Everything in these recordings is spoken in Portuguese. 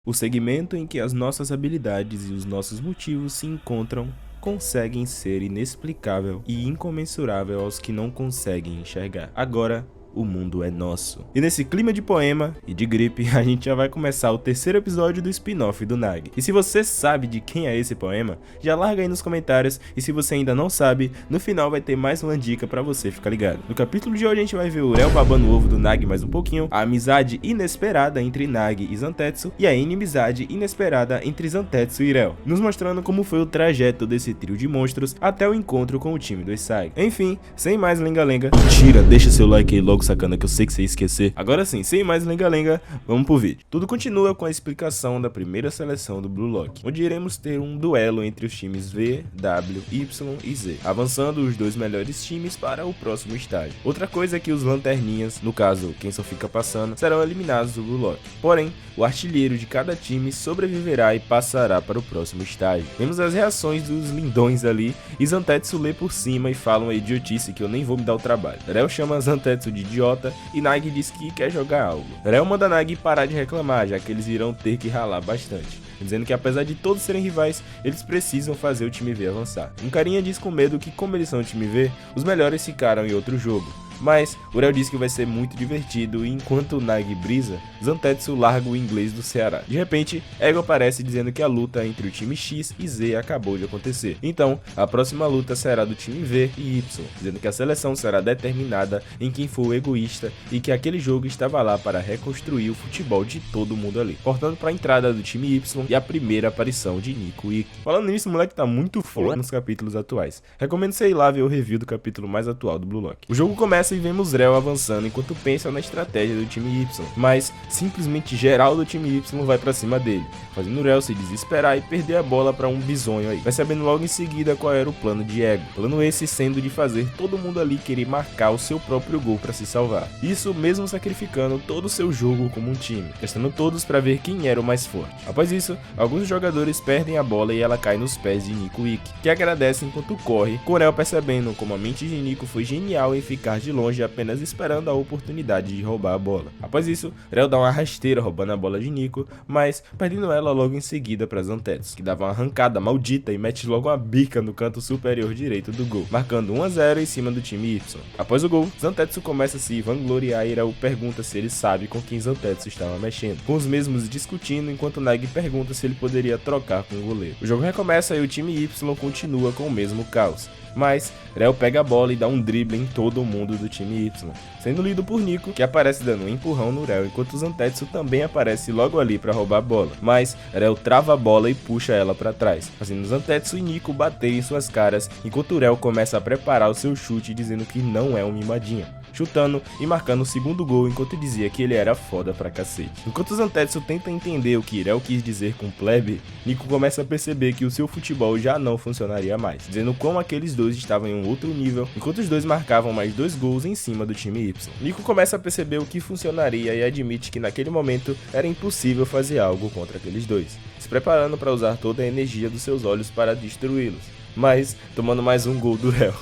O segmento em que as nossas habilidades e os nossos motivos se encontram conseguem ser inexplicável e incomensurável aos que não conseguem enxergar. Agora, o mundo é nosso. E nesse clima de poema e de gripe, a gente já vai começar o terceiro episódio do spin-off do Nag. E se você sabe de quem é esse poema, já larga aí nos comentários, e se você ainda não sabe, no final vai ter mais uma dica pra você ficar ligado. No capítulo de hoje a gente vai ver o Urel babando o ovo do Nag mais um pouquinho, a amizade inesperada entre Nag e Zantetsu, e a inimizade inesperada entre Zantetsu e Urel, nos mostrando como foi o trajeto desse trio de monstros até o encontro com o time do Isagi. Enfim, sem mais lenga-lenga, mentira, deixa seu like aí logo, sacana, que eu sei que você ia esquecer. Agora sim, sem mais lenga-lenga, vamos pro vídeo. Tudo continua com a explicação da primeira seleção do Blue Lock, onde iremos ter um duelo entre os times V, W, Y e Z, avançando os dois melhores times para o próximo estágio. Outra coisa é que os lanterninhas, no caso, quem só fica passando, serão eliminados do Blue Lock. Porém, o artilheiro de cada time sobreviverá e passará para o próximo estágio. Vemos as reações dos lindões ali, e Zantetsu lê por cima e fala uma idiotice que eu nem vou me dar o trabalho. Rel chama Zantetsu de idiota e Nag diz que quer jogar algo. Rel manda Nag parar de reclamar, já que eles irão ter que ralar bastante, dizendo que apesar de todos serem rivais, eles precisam fazer o time V avançar. Um carinha diz com medo que, como eles são o time V, os melhores ficaram em outro jogo. Mas Urel diz que vai ser muito divertido, e enquanto Nag brisa, Zantetsu larga o inglês do Ceará. De repente, Ego aparece dizendo que a luta entre o time X e Z acabou de acontecer. Então, a próxima luta será do time V e Y, dizendo que a seleção será determinada em quem for o egoísta e que aquele jogo estava lá para reconstruir o futebol de todo mundo ali. Portando para a entrada do time Y e a primeira aparição de Nico Ikki. Falando nisso, o moleque tá muito foda nos capítulos atuais. Recomendo você ir lá ver o review do capítulo mais atual do Blue Lock. O jogo começa e vemos Rel avançando enquanto pensa na estratégia do time Y, mas simplesmente geral do time Y vai pra cima dele, fazendo Rel se desesperar e perder a bola pra um bisonho aí. Vai sabendo logo em seguida qual era o plano de Ego, plano esse sendo de fazer todo mundo ali querer marcar o seu próprio gol pra se salvar, isso mesmo sacrificando todo o seu jogo como um time, testando todos pra ver quem era o mais forte. Após isso, alguns jogadores perdem a bola e ela cai nos pés de Nico Ikki, que agradece enquanto corre, com Rel percebendo como a mente de Nico foi genial em ficar de longe apenas esperando a oportunidade de roubar a bola. Após isso, Rel dá uma rasteira roubando a bola de Nico, mas perdendo ela logo em seguida para Zantetsu, que dava uma arrancada maldita e mete logo uma bica no canto superior direito do gol, marcando 1-0 em cima do time Y. Após o gol, Zantetsu começa a se vangloriar e Rel pergunta se ele sabe com quem Zantetsu estava mexendo, com os mesmos discutindo enquanto Nag pergunta se ele poderia trocar com o goleiro. O jogo recomeça e o time Y continua com o mesmo caos. Mas Rel pega a bola e dá um drible em todo mundo do time Y, sendo lido por Nico, que aparece dando um empurrão no Rel, enquanto Zantetsu também aparece logo ali para roubar a bola. Mas Rel trava a bola e puxa ela para trás, fazendo Zantetsu e Nico baterem em suas caras, enquanto Rel começa a preparar o seu chute dizendo que não é um mimadinho, chutando e marcando o segundo gol enquanto dizia que ele era foda pra cacete. Enquanto Zantetsu tenta entender o que Rel quis dizer com plebe, Nico começa a perceber que o seu futebol já não funcionaria mais, dizendo como aqueles dois estavam em um outro nível, enquanto os dois marcavam mais 2 gols em cima do time Y. Nico começa a perceber o que funcionaria e admite que naquele momento era impossível fazer algo contra aqueles dois, se preparando para usar toda a energia dos seus olhos para destruí-los, mas tomando mais um gol do Rel.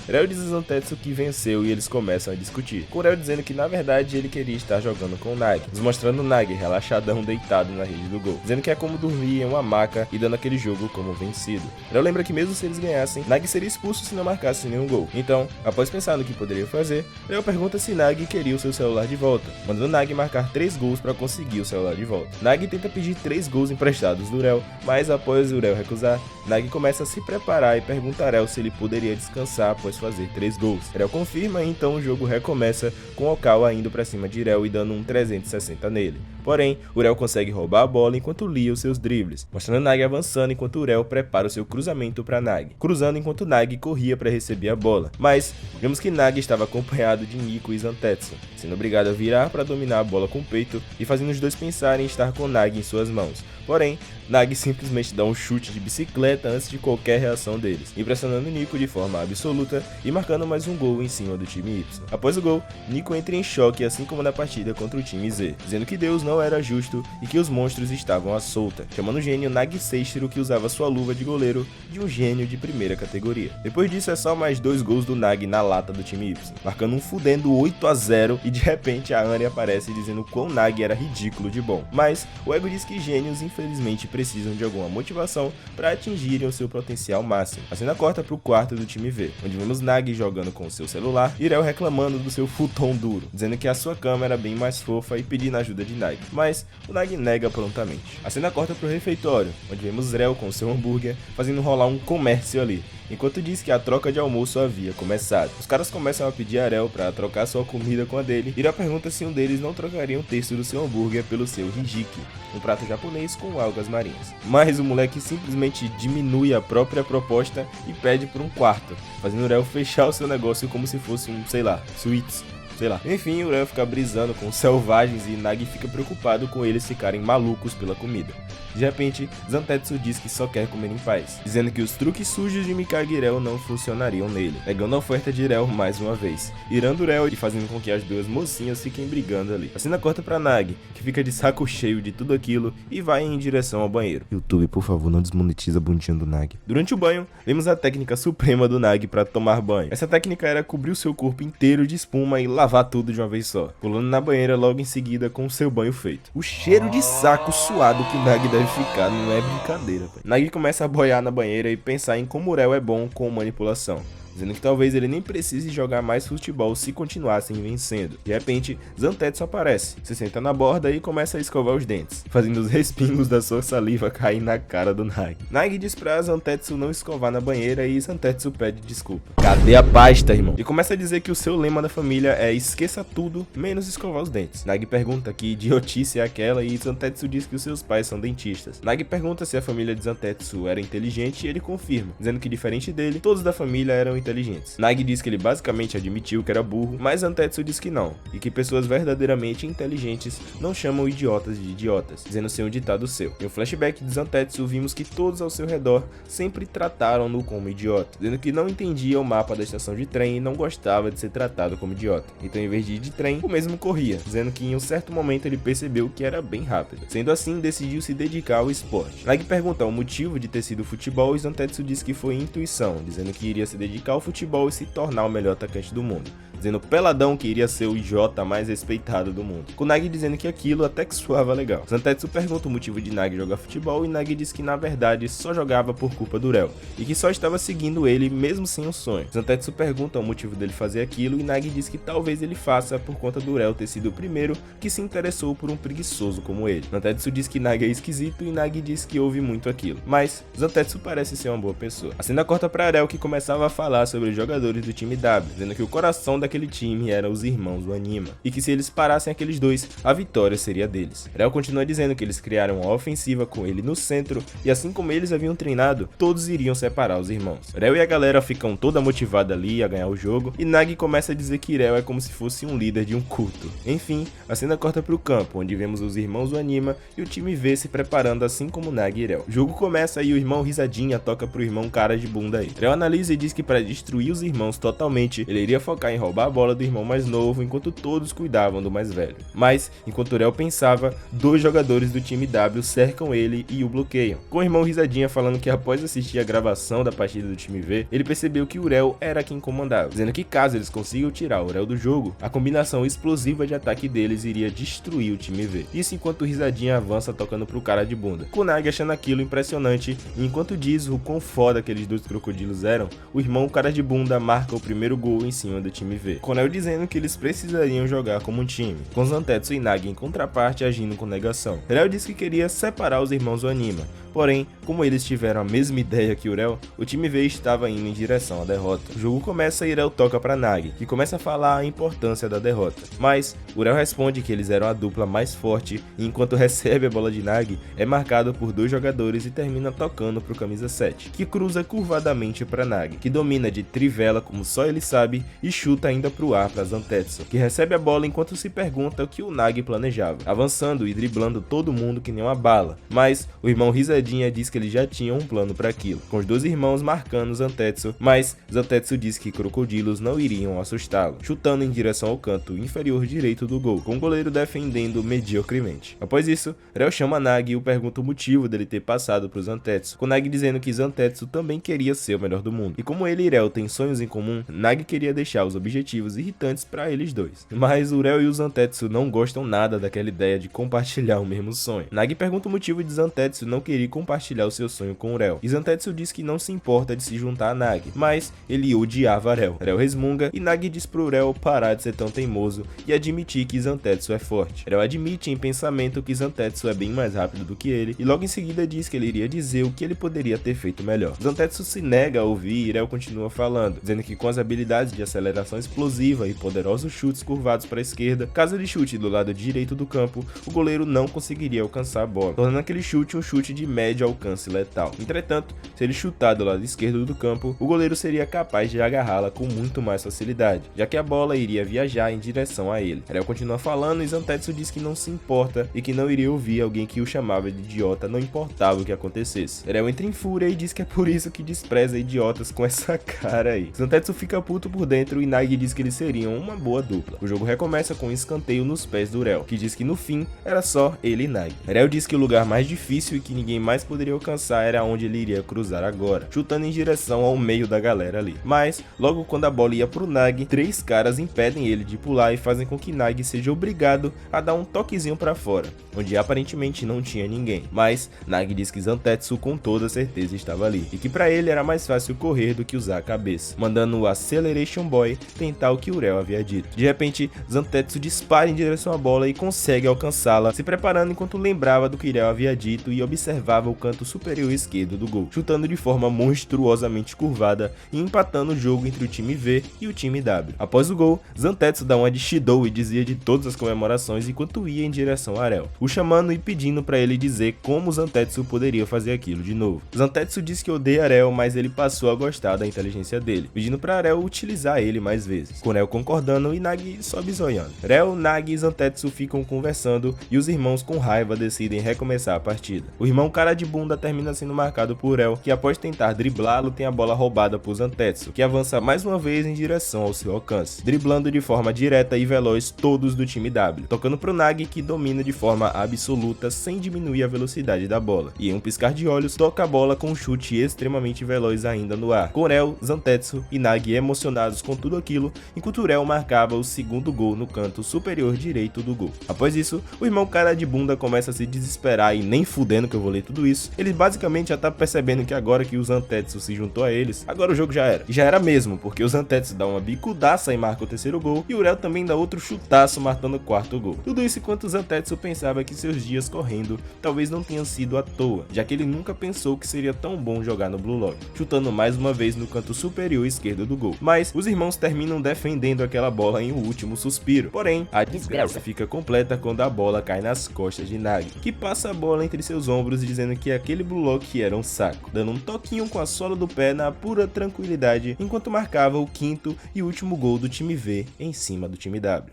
Rel diz a Zantetsu que venceu e eles começam a discutir, com Rel dizendo que na verdade ele queria estar jogando com o Nag, nos mostrando o Nag relaxadão deitado na rede do gol, dizendo que é como dormir em uma maca e dando aquele jogo como vencido. Rel lembra que mesmo se eles ganhassem, Nag seria expulso se não marcasse nenhum gol. Então, após pensar no que poderia fazer, Rel pergunta se Nag queria o seu celular de volta, mandando Nag marcar 3 gols para conseguir o celular de volta. Nag tenta pedir 3 gols emprestados do Rel, mas após o Rel recusar, Nag começa a se preparar e pergunta a Rel se ele poderia descansar após fazer 3 gols. Rel confirma e então o jogo recomeça, com Okawa indo pra cima de Rel e dando um 360 nele. Porém, o Rel consegue roubar a bola enquanto lia os seus dribles, mostrando Nag avançando enquanto o Rel prepara o seu cruzamento para Nag, cruzando enquanto Nag corria para receber a bola. Mas vemos que Nag estava acompanhado de Nico e Zantetsu, sendo obrigado a virar para dominar a bola com o peito e fazendo os dois pensarem em estar com Nag em suas mãos. Porém, Nag simplesmente dá um chute de bicicleta antes de qualquer reação marcação deles, impressionando Nico de forma absoluta e marcando mais um gol em cima do time Y. Após o gol, Nico entra em choque, assim como na partida contra o time Z, dizendo que Deus não era justo e que os monstros estavam à solta, chamando o gênio Nagi Seishiro, que usava sua luva de goleiro, de um gênio de primeira categoria. Depois disso é só mais 2 gols do Nagi na lata do time Y, marcando um fudendo 8-0 e de repente a Anne aparece dizendo quão Nagi era ridículo de bom. Mas o ego diz que gênios infelizmente precisam de alguma motivação para atingirem o seu potencial máximo. A cena corta pro quarto do time V, onde vemos Nagi jogando com o seu celular e Rel reclamando do seu futon duro, dizendo que a sua cama era bem mais fofa e pedindo ajuda de Nagi, mas o Nagi nega prontamente. A cena corta pro refeitório, onde vemos Rel com seu hambúrguer fazendo rolar um comércio ali, enquanto diz que a troca de almoço havia começado. Os caras começam a pedir a Rel para trocar sua comida com a dele, e Rel pergunta se um deles não trocaria um terço do seu hambúrguer pelo seu hijiki, um prato japonês com algas marinhas. Mas o moleque simplesmente diminui a própria proposta e pede por um quarto, fazendo Rel fechar o seu negócio como se fosse um, sei lá, sweets. Sei lá. Enfim, o Rel fica brisando com os selvagens e Nagi fica preocupado com eles ficarem malucos pela comida. De repente, Zantetsu diz que só quer comer em paz, dizendo que os truques sujos de Mikage e Rel não funcionariam nele, negando a oferta de Rel mais uma vez, irando Rel e fazendo com que as duas mocinhas fiquem brigando ali. A cena corta pra Nagi, que fica de saco cheio de tudo aquilo e vai em direção ao banheiro. YouTube, por favor, não desmonetiza a bundinha do Nagi. Durante o banho, vemos a técnica suprema do Nagi pra tomar banho. Essa técnica era cobrir o seu corpo inteiro de espuma e lavar tudo de uma vez só, pulando na banheira logo em seguida com o seu banho feito. O cheiro de saco suado que o Nagi deve ficar não é brincadeira, véio. Nagi começa a boiar na banheira e pensar em como o Rel é bom com manipulação, dizendo que talvez ele nem precise jogar mais futebol se continuassem vencendo. De repente, Zantetsu aparece, se senta na borda e começa a escovar os dentes, fazendo os respingos da sua saliva cair na cara do Nagi. Nagi diz pra Zantetsu não escovar na banheira e Zantetsu pede desculpa. Cadê a pasta, irmão? E começa a dizer que o seu lema da família é esqueça tudo, menos escovar os dentes. Nagi pergunta que idiotice é aquela e Zantetsu diz que os seus pais são dentistas. Nagi pergunta se a família de Zantetsu era inteligente e ele confirma, dizendo que diferente dele, todos da família eram inteligentes. Nagi diz que ele basicamente admitiu que era burro, mas Zantetsu diz que não, e que pessoas verdadeiramente inteligentes não chamam idiotas de idiotas, dizendo ser um ditado seu. Em um flashback de Zantetsu, vimos que todos ao seu redor sempre trataram-no como idiota, dizendo que não entendia o mapa da estação de trem e não gostava de ser tratado como idiota. Então, em vez de ir de trem, o mesmo corria, dizendo que em um certo momento ele percebeu que era bem rápido. Sendo assim, decidiu se dedicar ao esporte. Nagi pergunta o motivo de ter sido futebol e Zantetsu diz que foi intuição, dizendo que iria se dedicar ao futebol e se tornar o melhor atacante do mundo, dizendo peladão que iria ser o J mais respeitado do mundo, com Nagi dizendo que aquilo até que soava legal. Zantetsu pergunta o motivo de Nagi jogar futebol e Nagi diz que na verdade só jogava por culpa do Rel, e que só estava seguindo ele mesmo sem um sonho. Zantetsu pergunta o motivo dele fazer aquilo e Nagi diz que talvez ele faça por conta do Rel ter sido o primeiro que se interessou por um preguiçoso como ele. Zantetsu diz que Nagi é esquisito e Nagi diz que ouve muito aquilo, mas Zantetsu parece ser uma boa pessoa. A cena corta pra Rel, que começava a falar sobre os jogadores do time W, dizendo que o coração daquele time eram os irmãos do Anima, e que se eles parassem aqueles dois, a vitória seria deles. Rel continua dizendo que eles criaram uma ofensiva com ele no centro, e assim como eles haviam treinado, todos iriam separar os irmãos. Rel e a galera ficam toda motivada ali a ganhar o jogo, e Nagi começa a dizer que Rel é como se fosse um líder de um culto. Enfim, a cena corta pro campo, onde vemos os irmãos do Anima e o time V se preparando assim como Nagi e Rel. O jogo começa e o irmão Risadinha toca pro irmão cara de bunda aí. Rel analisa e diz que para destruir os irmãos totalmente, ele iria focar em roubar a bola do irmão mais novo, enquanto todos cuidavam do mais velho. Mas, enquanto Rel pensava, 2 jogadores do time W cercam ele e o bloqueiam, com o irmão Risadinha falando que após assistir a gravação da partida do time V, ele percebeu que o Rel era quem comandava, dizendo que caso eles consigam tirar o Rel do jogo, a combinação explosiva de ataque deles iria destruir o time V. Isso enquanto o Risadinha avança tocando pro cara de bunda, com Nagi achando aquilo impressionante, e enquanto diz o quão foda aqueles 2 crocodilos eram, o irmão cara de bunda marca o primeiro gol em cima do time V, com Rel dizendo que eles precisariam jogar como um time, com Zantetsu e Nagi em contraparte agindo com negação. Rel disse que queria separar os irmãos do Anima, porém, como eles tiveram a mesma ideia que o Rel, o time V estava indo em direção à derrota. O jogo começa e Rel toca para Nagi, que começa a falar a importância da derrota, mas o Rel responde que eles eram a dupla mais forte e enquanto recebe a bola de Nagi, é marcado por 2 jogadores e termina tocando pro camisa 7, que cruza curvadamente para Nagi, que domina de trivela como só ele sabe e chuta ainda pro ar para Zantetsu, que recebe a bola enquanto se pergunta o que o Nagi planejava, avançando e driblando todo mundo que nem uma bala, mas o irmão Risadinha risadinha, diz que ele já tinha um plano para aquilo, com os dois irmãos marcando Zantetsu, mas Zantetsu diz que crocodilos não iriam assustá-lo, chutando em direção ao canto inferior direito do gol, com o goleiro defendendo mediocremente. Após isso, Reo chama Nagi e o pergunta o motivo dele ter passado pro Zantetsu, com Nagi dizendo que Zantetsu também queria ser o melhor do mundo, e como ele e Reo têm sonhos em comum, Nagi queria deixar os objetivos irritantes para eles dois. Mas o Reo e o Zantetsu não gostam nada daquela ideia de compartilhar o mesmo sonho. Nagi pergunta o motivo de Zantetsu não querer compartilhar o seu sonho com o Reo, e Zantetsu diz que não se importa de se juntar a Nagi, mas ele odiava Reo. Reo resmunga e Nagi diz pro Reo parar de ser tão teimoso e admitir que Zantetsu é forte. Reo admite em pensamento que Zantetsu é bem mais rápido do que ele, e logo em seguida diz que ele iria dizer o que ele poderia ter feito melhor. Zantetsu se nega a ouvir e Reo continua falando, dizendo que com as habilidades de aceleração explosiva e poderosos chutes curvados para a esquerda, caso ele chute do lado direito do campo, o goleiro não conseguiria alcançar a bola, tornando aquele chute um chute de médio alcance letal. Entretanto, se ele chutar do lado esquerdo do campo, o goleiro seria capaz de agarrá-la com muito mais facilidade, já que a bola iria viajar em direção a ele. Reo continua falando e Zantetsu diz que não se importa e que não iria ouvir alguém que o chamava de idiota, não importava o que acontecesse. Reo entra em fúria e diz que é por isso que despreza idiotas com essa cara aí. Zantetsu fica puto por dentro e Nagi diz que eles seriam uma boa dupla. O jogo recomeça com um escanteio nos pés do Reo, que diz que no fim era só ele e Nagi. Reo diz que o lugar mais difícil e que ninguém mais poderia alcançar era onde ele iria cruzar agora, chutando em direção ao meio da galera ali. Mas, logo quando a bola ia pro Nagi, 3 caras impedem ele de pular e fazem com que Nagi seja obrigado a dar um toquezinho pra fora, onde aparentemente não tinha ninguém. Mas, Nagi diz que Zantetsu com toda certeza estava ali, e que pra ele era mais fácil correr do que usar a cabeça, mandando o Acceleration Boy tentar o que o Reo havia dito. De repente, Zantetsu dispara em direção à bola e consegue alcançá-la, se preparando enquanto lembrava do que Reo havia dito e observava o canto superior esquerdo do gol, chutando de forma monstruosamente curvada e empatando o jogo entre o time V e o time W. Após o gol, Zantetsu dá uma de Shidou e dizia de todas as comemorações enquanto ia em direção a Reo, o chamando e pedindo para ele dizer como Zantetsu poderia fazer aquilo de novo. Zantetsu diz que odeia Reo, mas ele passou a gostar da inteligência dele, pedindo para Reo utilizar ele mais vezes, com Reo concordando e Nagi só bisoiando. Reo, Nagi e Zantetsu ficam conversando e os irmãos com raiva decidem recomeçar a partida. O irmão cara de bunda termina sendo marcado por Reo, que após tentar driblá-lo tem a bola roubada por Zantetsu, que avança mais uma vez em direção ao seu alcance, driblando de forma direta e veloz todos do time W, tocando pro Nagi, que domina de forma absoluta sem diminuir a velocidade da bola, e em um piscar de olhos toca a bola com um chute extremamente veloz ainda no ar, com Reo, Zantetsu e Nagi emocionados com tudo aquilo, enquanto Reo marcava o segundo gol no canto superior direito do gol. Após isso, o irmão cara de bunda começa a se desesperar e nem fudendo que eu vou ler tudo isso, ele basicamente já tá percebendo que agora que o Zantetsu se juntou a eles, agora o jogo já era. E já era mesmo, porque o Zantetsu dá uma bicudaça e marca o terceiro gol, e o Reo também dá outro chutaço marcando o quarto gol. Tudo isso enquanto o Zantetsu pensava que seus dias correndo talvez não tenham sido à toa, já que ele nunca pensou que seria tão bom jogar no Blue Lock, chutando mais uma vez no canto superior esquerdo do gol. Mas os irmãos terminam defendendo aquela bola em um último suspiro. Porém, a desgraça fica completa quando a bola cai nas costas de Nagi, que passa a bola entre seus ombros dizendo que aquele Blue Lock era um saco, dando um toquinho com a sola do pé na pura tranquilidade, enquanto marcava o quinto e último gol do time V em cima do time W.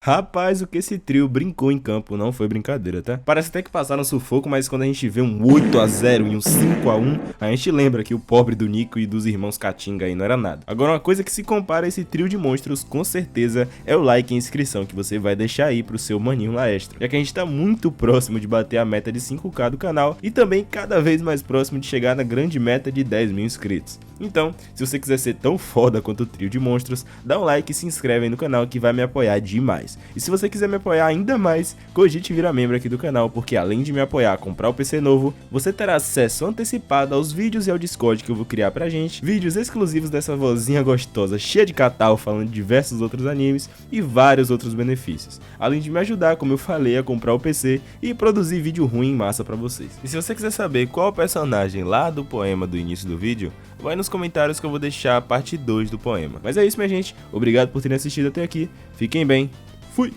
Rapaz, o que esse trio brincou em campo não foi brincadeira, tá? Parece até que passaram sufoco, mas quando a gente vê um 8-0 e um 5-1, a gente lembra que o pobre do Nico e dos irmãos Katinga aí não era nada. Agora, uma coisa que se compara a esse trio de monstros, com certeza, é o like e a inscrição que você vai deixar aí pro seu maninho Laestro, já que a gente tá muito próximo de bater a meta de 5k do canal e também cada vez mais próximo de chegar na grande meta de 10 mil inscritos. Então, se você quiser ser tão foda quanto o trio de monstros, dá um like e se inscreve aí no canal que vai me apoiar demais. E se você quiser me apoiar ainda mais, cogite virar membro aqui do canal, porque além de me apoiar a comprar o PC novo, você terá acesso antecipado aos vídeos e ao Discord que eu vou criar pra gente, vídeos exclusivos dessa vozinha gostosa cheia de catarro falando de diversos outros animes e vários outros benefícios, além de me ajudar, como eu falei, a comprar o PC e produzir vídeo ruim em massa pra vocês. E se você quiser saber qual personagem lá do poema do início do vídeo, vai nos comentários que eu vou deixar a parte 2 do poema. Mas é isso, minha gente, obrigado por terem assistido até aqui, fiquem bem, fui!